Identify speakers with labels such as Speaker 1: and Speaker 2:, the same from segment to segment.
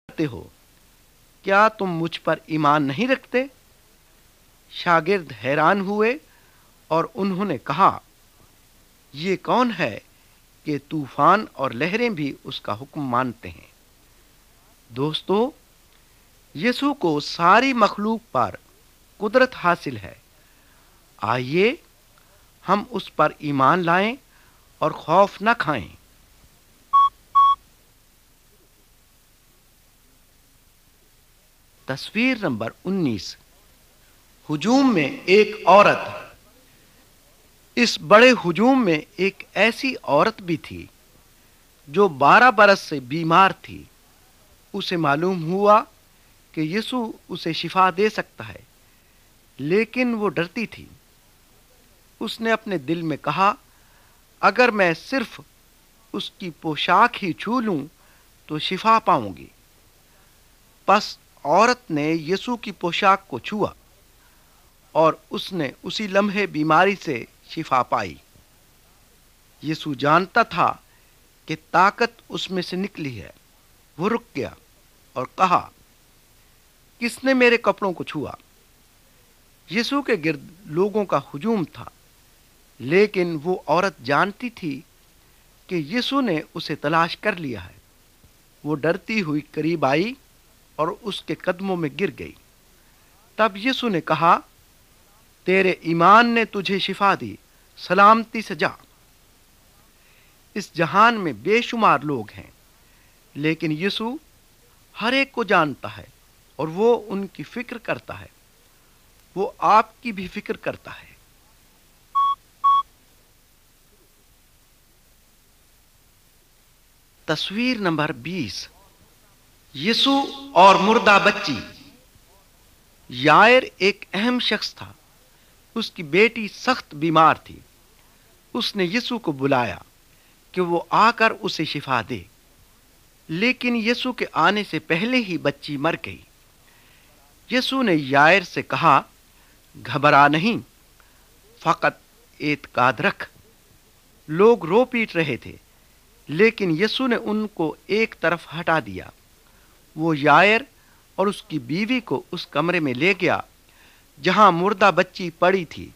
Speaker 1: करते हो? क्या तुम मुझ पर ईमान नहीं रखते? शागिर्द हैरान हुए और उन्होंने कहा, ये कौन है कि तूफान और लहरें भी उसका हुक्म मानते हैं? दोस्तों, यीशु को सारी मखलूक पर कुदरत हासिल है। आइए हम उस पर ईमान लाएं और खौफ न खाएं। तस्वीर नंबर 19। हुजूम में एक औरत। इस बड़े हुजूम में एक ऐसी औरत भी थी जो 12 बरस से बीमार थी। उसे मालूम हुआ कि यीशु उसे शिफा दे सकता है, लेकिन वो डरती थी। उसने अपने दिल में कहा, अगर मैं सिर्फ उसकी पोशाक ही छू लूं तो शिफा पाऊंगी। बस औरत ने यीशु की पोशाक को छुआ और उसने उसी लम्हे बीमारी से शिफा पाई। यीशु जानता था कि ताकत उसमें से निकली है। वो रुक गया और कहा, किसने मेरे कपड़ों को छुआ? यीशु के गिर्द लोगों का हुजूम था, लेकिन वो औरत जानती थी कि यीशु ने उसे तलाश कर लिया है। वो डरती हुई करीब आई और उसके कदमों में गिर गई। तब यीशु ने कहा, तेरे ईमान ने तुझे शिफा दी, सलामती से जा। इस जहान में बेशुमार लोग हैं, लेकिन यीशु हर एक को जानता है और वो उनकी फिक्र करता है। वो आपकी भी फिक्र करता है। तस्वीर नंबर 20। यीशु और मुर्दा बच्ची। यायर एक अहम शख्स था। उसकी बेटी सख्त बीमार थी। उसने यीशु को बुलाया कि वो आकर उसे शिफा दे, लेकिन यीशु के आने से पहले ही बच्ची मर गई। यीशु ने यायर से कहा, घबरा नहीं, फकत एतकाद रख। लोग रो पीट रहे थे, लेकिन यीशु ने उनको एक तरफ हटा दिया। वो यायर और उसकी बीवी को उस कमरे में ले गया जहां मुर्दा बच्ची पड़ी थी।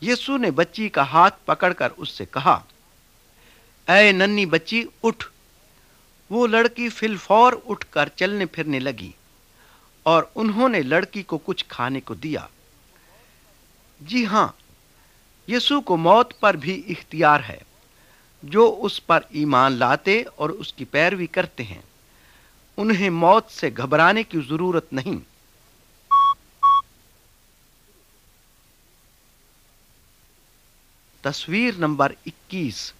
Speaker 1: यीशु ने बच्ची का हाथ पकड़कर उससे कहा, ऐ नन्ही बच्ची, उठ। वो लड़की फिलफौर उठकर चलने फिरने लगी और उन्होंने लड़की को कुछ खाने को दिया। जी हां, यीशु को मौत पर भी इख्तियार है। जो उस पर ईमान लाते और उसकी पैरवी करते हैं, उन्हें मौत से घबराने की जरूरत नहीं। तस्वीर नंबर 21।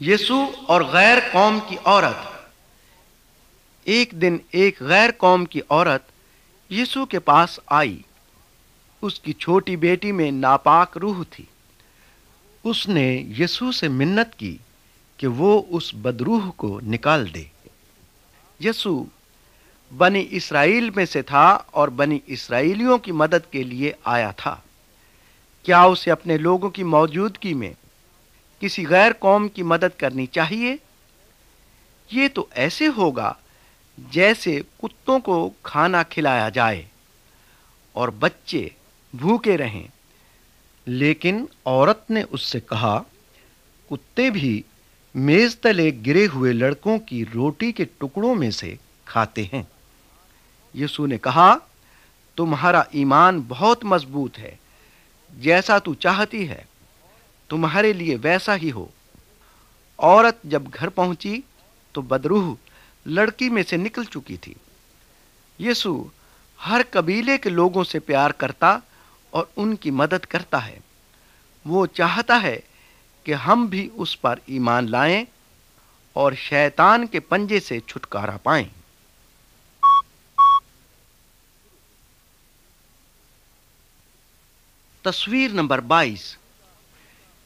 Speaker 1: यीशु और गैर कौम की औरत। एक दिन एक गैर कौम की औरत यीशु के पास आई। उसकी छोटी बेटी में नापाक रूह थी। उसने यीशु से मिन्नत की कि वो उस बदरूह को निकाल दे। यीशु बनी इसराइल में से था और बनी इसराइलियों की मदद के लिए आया था। क्या उसे अपने लोगों की मौजूदगी में किसी गैर कौम की मदद करनी चाहिए? ये तो ऐसे होगा जैसे कुत्तों को खाना खिलाया जाए और बच्चे भूखे रहें। लेकिन औरत ने उससे कहा, कुत्ते भी मेज तले गिरे हुए लड़कों की रोटी के टुकड़ों में से खाते हैं। यीशु ने कहा, तुम्हारा ईमान बहुत मजबूत है। जैसा तू चाहती है, तुम्हारे लिए वैसा ही हो। औरत जब घर पहुंची तो बदरूह लड़की में से निकल चुकी थी। यीशु हर कबीले के लोगों से प्यार करता और उनकी मदद करता है। वो चाहता है कि हम भी उस पर ईमान लाएं और शैतान के पंजे से छुटकारा पाएं। तस्वीर नंबर 22।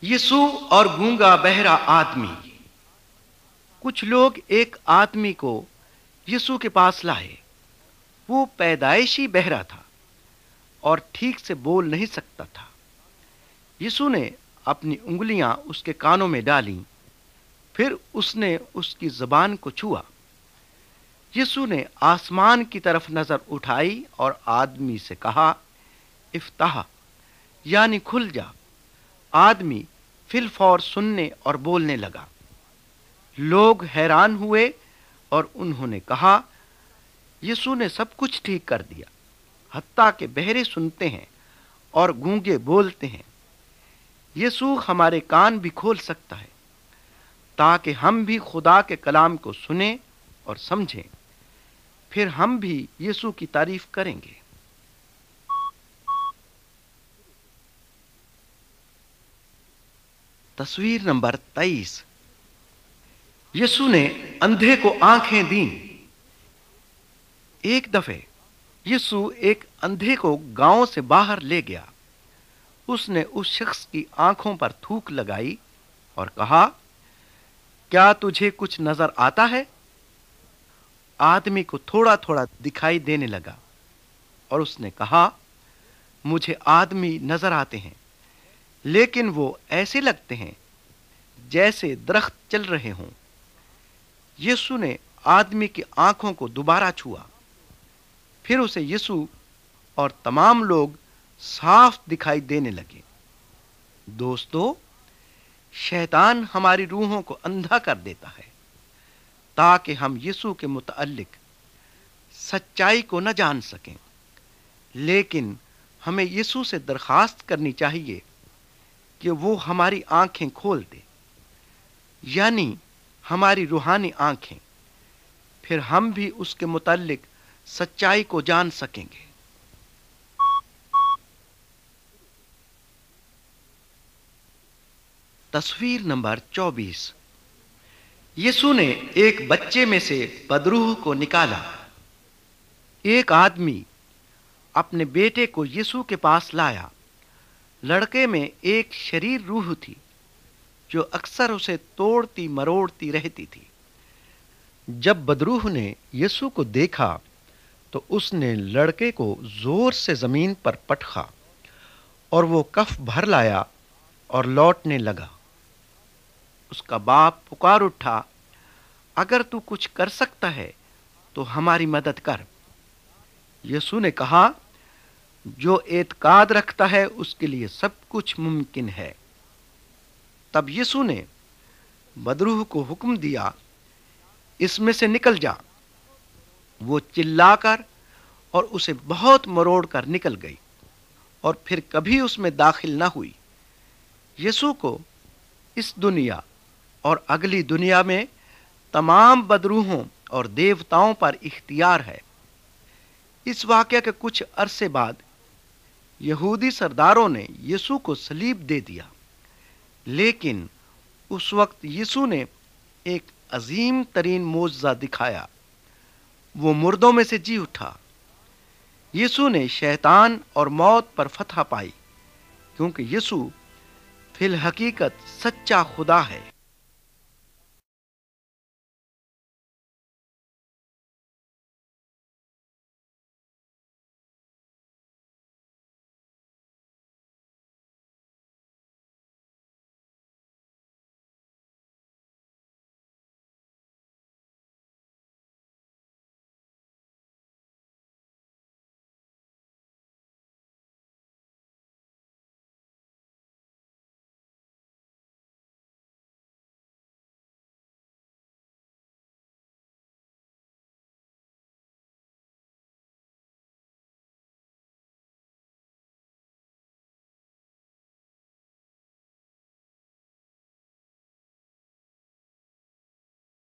Speaker 1: यीशु और गूंगा बहरा आदमी। कुछ लोग एक आदमी को यीशु के पास लाए। वो पैदाइशी बहरा था और ठीक से बोल नहीं सकता था। यीशु ने अपनी उंगलियां उसके कानों में डालीं, फिर उसने उसकी ज़बान को छुआ। यीशु ने आसमान की तरफ नजर उठाई और आदमी से कहा, इफ्ताह, यानी खुल जा। आदमी फिल फौर सुनने और बोलने लगा। लोग हैरान हुए और उन्होंने कहा, यीशु ने सब कुछ ठीक कर दिया। हत्ता के बहरे सुनते हैं और गूंगे बोलते हैं। यीशु हमारे कान भी खोल सकता है ताकि हम भी खुदा के कलाम को सुने और समझें। फिर हम भी यीशु की तारीफ करेंगे। तस्वीर नंबर 23। यीशु ने अंधे को आंखें दी। एक दफे यीशु एक अंधे को गांव से बाहर ले गया। उसने उस शख्स की आंखों पर थूक लगाई और कहा, क्या तुझे कुछ नजर आता है? आदमी को थोड़ा थोड़ा दिखाई देने लगा और उसने कहा, मुझे आदमी नजर आते हैं, लेकिन वो ऐसे लगते हैं जैसे दरख्त चल रहे हों। यीशु ने आदमी की आंखों को दोबारा छुआ। फिर उसे यीशु और तमाम लोग साफ दिखाई देने लगे। दोस्तों, शैतान हमारी रूहों को अंधा कर देता है ताकि हम यीशु के मुतअल्लिक सच्चाई को न जान सकें। लेकिन हमें यीशु से दरखास्त करनी चाहिए कि वो हमारी आंखें खोल दे, यानी हमारी रूहानी आंखें। फिर हम भी उसके मुतल्लिक सच्चाई को जान सकेंगे। तस्वीर नंबर 24। यीशु ने एक बच्चे में से बदरूह को निकाला। एक आदमी अपने बेटे को यीशु के पास लाया। लड़के में एक शरीर रूह थी जो अक्सर उसे तोड़ती मरोड़ती रहती थी। जब बदरूह ने यीशु को देखा तो उसने लड़के को जोर से जमीन पर पटका और वो कफ भर लाया और लौटने लगा। उसका बाप पुकार उठा, अगर तू कुछ कर सकता है तो हमारी मदद कर। यीशु ने कहा, जो एतकाद रखता है उसके लिए सब कुछ मुमकिन है। तब यीशु ने बदरूह को हुक्म दिया, इसमें से निकल जा। वो चिल्लाकर और उसे बहुत मरोड़ कर निकल गई और फिर कभी उसमें दाखिल न हुई। यीशु को इस दुनिया और अगली दुनिया में तमाम बदरूहों और देवताओं पर इख्तियार है। इस वाक़या के कुछ अरसे बाद यहूदी सरदारों ने यीशु को सलीब दे दिया, लेकिन उस वक्त यीशु ने एक अजीम तरीन मोजज़ा दिखाया। वो मुर्दों में से जी उठा। यीशु ने शैतान और मौत पर फतह पाई, क्योंकि यीशु फिल हकीकत सच्चा खुदा है।